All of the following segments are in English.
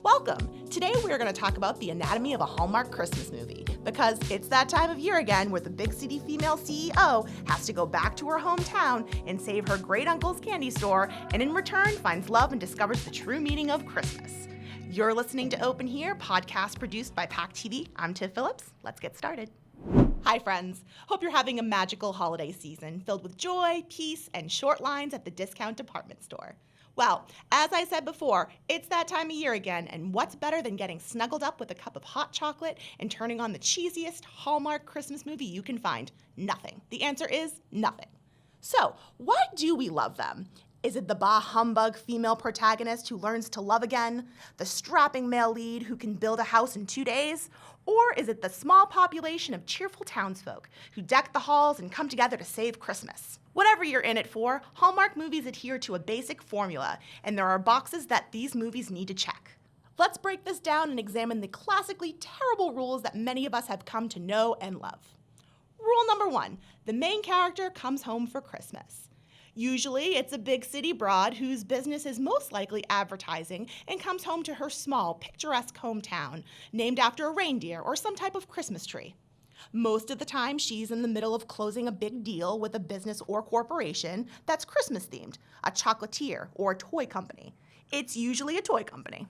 Welcome! Today we're going to talk about the anatomy of a Hallmark Christmas movie, because it's that time of year again where the big city female CEO has to go back to her hometown and save her great uncle's candy store, and in return finds love and discovers the true meaning of Christmas. You're listening to Open Here, podcast produced by PAC TV. I'm Tiff Phillips. Let's get started. Hi friends, hope you're having a magical holiday season filled with joy, peace, and short lines at the discount department store. Well, as I said before, it's that time of year again, and what's better than getting snuggled up with a cup of hot chocolate and turning on the cheesiest Hallmark Christmas movie you can find? Nothing. The answer is nothing. So, why do we love them? Is it the bah humbug female protagonist who learns to love again? The strapping male lead who can build a house in 2 days? Or is it the small population of cheerful townsfolk who deck the halls and come together to save Christmas? Whatever you're in it for, Hallmark movies adhere to a basic formula, and there are boxes that these movies need to check. Let's break this down and examine the classically terrible rules that many of us have come to know and love. Rule number 1, the main character comes home for Christmas. Usually, it's a big city broad whose business is most likely advertising and comes home to her small, picturesque hometown, named after a reindeer or some type of Christmas tree. Most of the time, she's in the middle of closing a big deal with a business or corporation that's Christmas-themed, a chocolatier or a toy company. It's usually a toy company.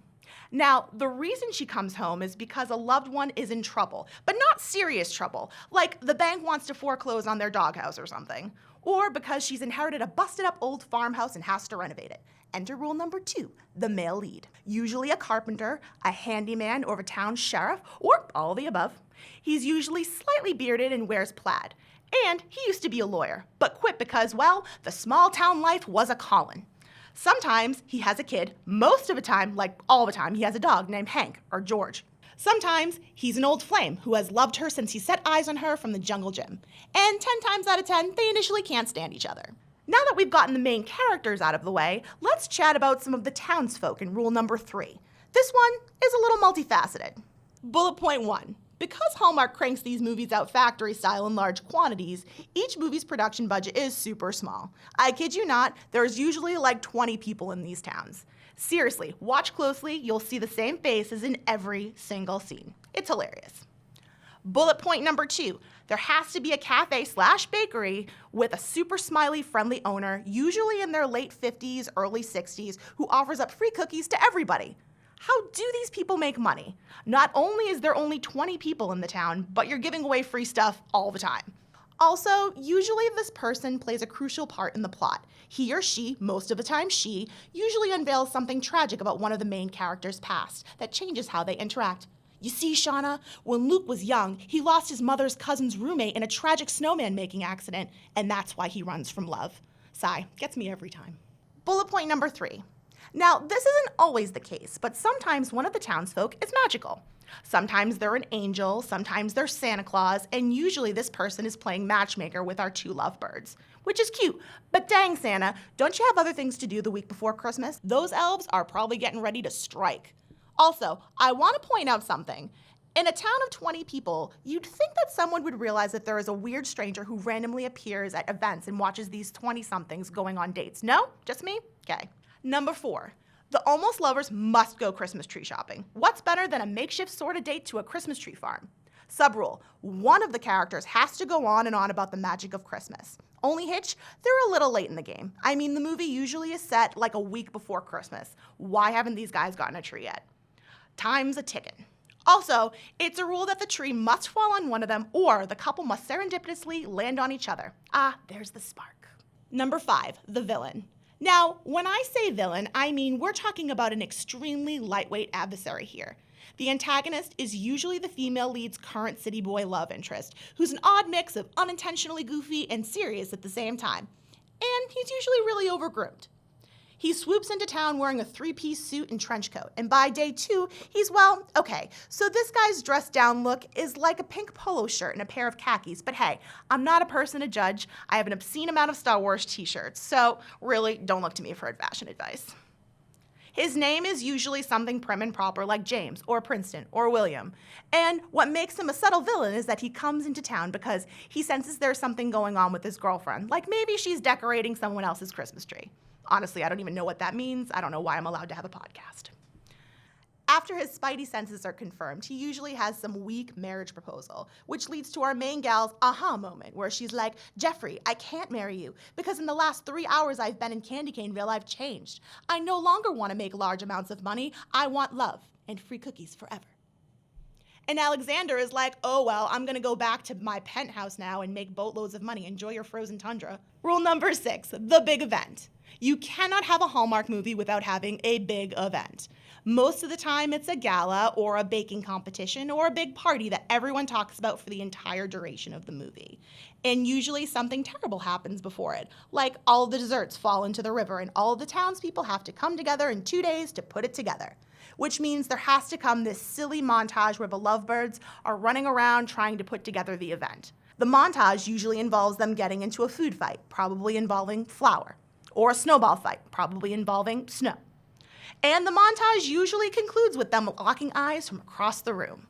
Now, the reason she comes home is because a loved one is in trouble, but not serious trouble, like the bank wants to foreclose on their doghouse or something, or because she's inherited a busted-up old farmhouse and has to renovate it. Enter rule number 2, the male lead. Usually a carpenter, a handyman, or a town sheriff, or all of the above. He's usually slightly bearded and wears plaid. And he used to be a lawyer, but quit because, well, the small town life was a calling. Sometimes he has a kid. Most of the time, like all the time, he has a dog named Hank or George. Sometimes he's an old flame who has loved her since he set eyes on her from the jungle gym. And 10 times out of 10, they initially can't stand each other. Now that we've gotten the main characters out of the way, let's chat about some of the townsfolk in rule number 3. This one is a little multifaceted. Bullet point 1. Because Hallmark cranks these movies out factory style in large quantities, each movie's production budget is super small. I kid you not, there's usually like 20 people in these towns. Seriously, watch closely, you'll see the same faces in every single scene. It's hilarious. Bullet point number 2, there has to be a cafe/bakery with a super smiley, friendly owner, usually in their late 50s, early 60s, who offers up free cookies to everybody. How do these people make money? Not only is there only 20 people in the town, but you're giving away free stuff all the time. Also, usually this person plays a crucial part in the plot. He or she, most of the time she, usually unveils something tragic about one of the main characters' past that changes how they interact. You see, Shauna, when Luke was young, he lost his mother's cousin's roommate in a tragic snowman-making accident, and that's why he runs from love. Sigh, gets me every time. Bullet point number 3. Now, this isn't always the case, but sometimes one of the townsfolk is magical. Sometimes they're an angel, sometimes they're Santa Claus, and usually this person is playing matchmaker with our 2 lovebirds, which is cute. But dang, Santa, don't you have other things to do the week before Christmas? Those elves are probably getting ready to strike. Also, I want to point out something. In a town of 20 people, you'd think that someone would realize that there is a weird stranger who randomly appears at events and watches these 20-somethings going on dates. No? Just me? Okay. Number 4, the almost lovers must go Christmas tree shopping. What's better than a makeshift sort of date to a Christmas tree farm? Subrule, one of the characters has to go on and on about the magic of Christmas. Only hitch, they're a little late in the game. I mean, the movie usually is set like a week before Christmas. Why haven't these guys gotten a tree yet? Time's a ticking. Also, it's a rule that the tree must fall on one of them or the couple must serendipitously land on each other. Ah, there's the spark. Number 5, the villain. Now, when I say villain, I mean we're talking about an extremely lightweight adversary here. The antagonist is usually the female lead's current city boy love interest, who's an odd mix of unintentionally goofy and serious at the same time. And he's usually really overgroomed. He swoops into town wearing a 3-piece suit and trench coat, and by day 2, he's, well, okay, so this guy's dressed down look is like a pink polo shirt and a pair of khakis, but hey, I'm not a person to judge. I have an obscene amount of Star Wars t-shirts, so really don't look to me for fashion advice. His name is usually something prim and proper like James or Princeton or William, and what makes him a subtle villain is that he comes into town because he senses there's something going on with his girlfriend, like maybe she's decorating someone else's Christmas tree. Honestly, I don't even know what that means. I don't know why I'm allowed to have a podcast. After his spidey senses are confirmed, he usually has some weak marriage proposal, which leads to our main gal's aha moment, where she's like, Jeffrey, I can't marry you, because in the last 3 hours I've been in Candy Caneville, I've changed. I no longer want to make large amounts of money. I want love and free cookies forever. And Alexander is like, oh, well, I'm going to go back to my penthouse now and make boatloads of money. Enjoy your frozen tundra. Rule number 6, the big event. You cannot have a Hallmark movie without having a big event. Most of the time, it's a gala or a baking competition or a big party that everyone talks about for the entire duration of the movie. And usually something terrible happens before it, like all of the desserts fall into the river and all of the townspeople have to come together in 2 days to put it together. Which means there has to come this silly montage where the lovebirds are running around trying to put together the event. The montage usually involves them getting into a food fight, probably involving flour, or a snowball fight, probably involving snow. And the montage usually concludes with them locking eyes from across the room.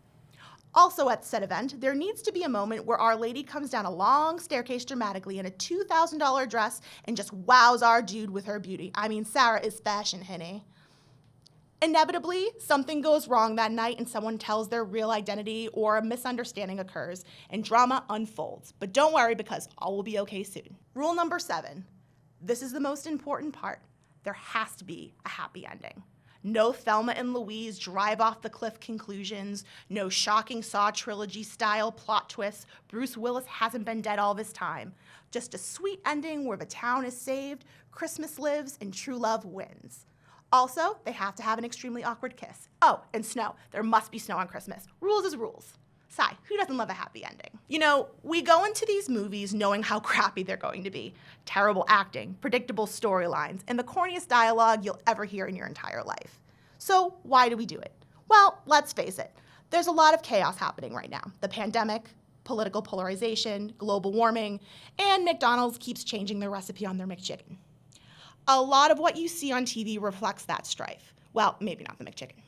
Also at said event, there needs to be a moment where Our Lady comes down a long staircase dramatically in a $2,000 dress and just wows our dude with her beauty. I mean, Sarah is fashion, honey. Inevitably, something goes wrong that night and someone tells their real identity or a misunderstanding occurs and drama unfolds. But don't worry, because all will be okay soon. Rule number 7. This is the most important part. There has to be a happy ending. No Thelma and Louise drive off the cliff conclusions, no shocking Saw trilogy style plot twists. Bruce Willis hasn't been dead all this time. Just a sweet ending where the town is saved, Christmas lives, and true love wins. Also, they have to have an extremely awkward kiss. Oh, and snow. There must be snow on Christmas. Rules is rules. Sigh, who doesn't love a happy ending? You know, we go into these movies knowing how crappy they're going to be. Terrible acting, predictable storylines, and the corniest dialogue you'll ever hear in your entire life. So why do we do it? Well, let's face it. There's a lot of chaos happening right now. The pandemic, political polarization, global warming, and McDonald's keeps changing their recipe on their McChicken. A lot of what you see on TV reflects that strife. Well, maybe not the McChicken.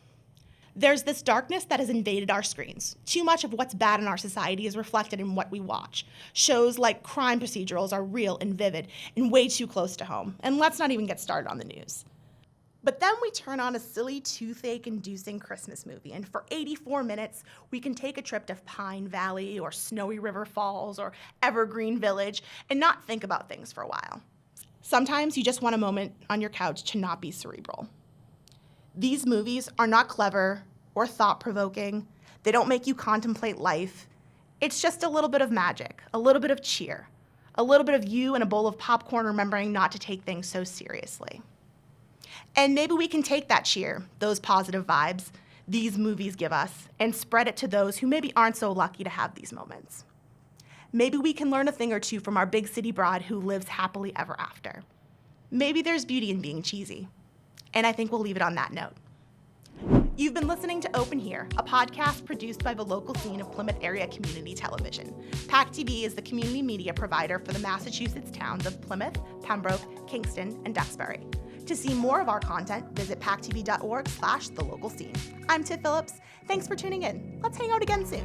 There's this darkness that has invaded our screens. Too much of what's bad in our society is reflected in what we watch. Shows like crime procedurals are real and vivid and way too close to home. And let's not even get started on the news. But then we turn on a silly toothache-inducing Christmas movie, and for 84 minutes, we can take a trip to Pine Valley or Snowy River Falls or Evergreen Village and not think about things for a while. Sometimes you just want a moment on your couch to not be cerebral. These movies are not clever or thought-provoking. They don't make you contemplate life. It's just a little bit of magic, a little bit of cheer, a little bit of you and a bowl of popcorn remembering not to take things so seriously. And maybe we can take that cheer, those positive vibes these movies give us, and spread it to those who maybe aren't so lucky to have these moments. Maybe we can learn a thing or two from our big city broad who lives happily ever after. Maybe there's beauty in being cheesy. And I think we'll leave it on that note. You've been listening to Open Here, a podcast produced by the local scene of Plymouth Area Community Television. PAC TV is the community media provider for the Massachusetts towns of Plymouth, Pembroke, Kingston, and Duxbury. To see more of our content, visit pactv.org/thelocalscene. I'm Tiff Phillips. Thanks for tuning in. Let's hang out again soon.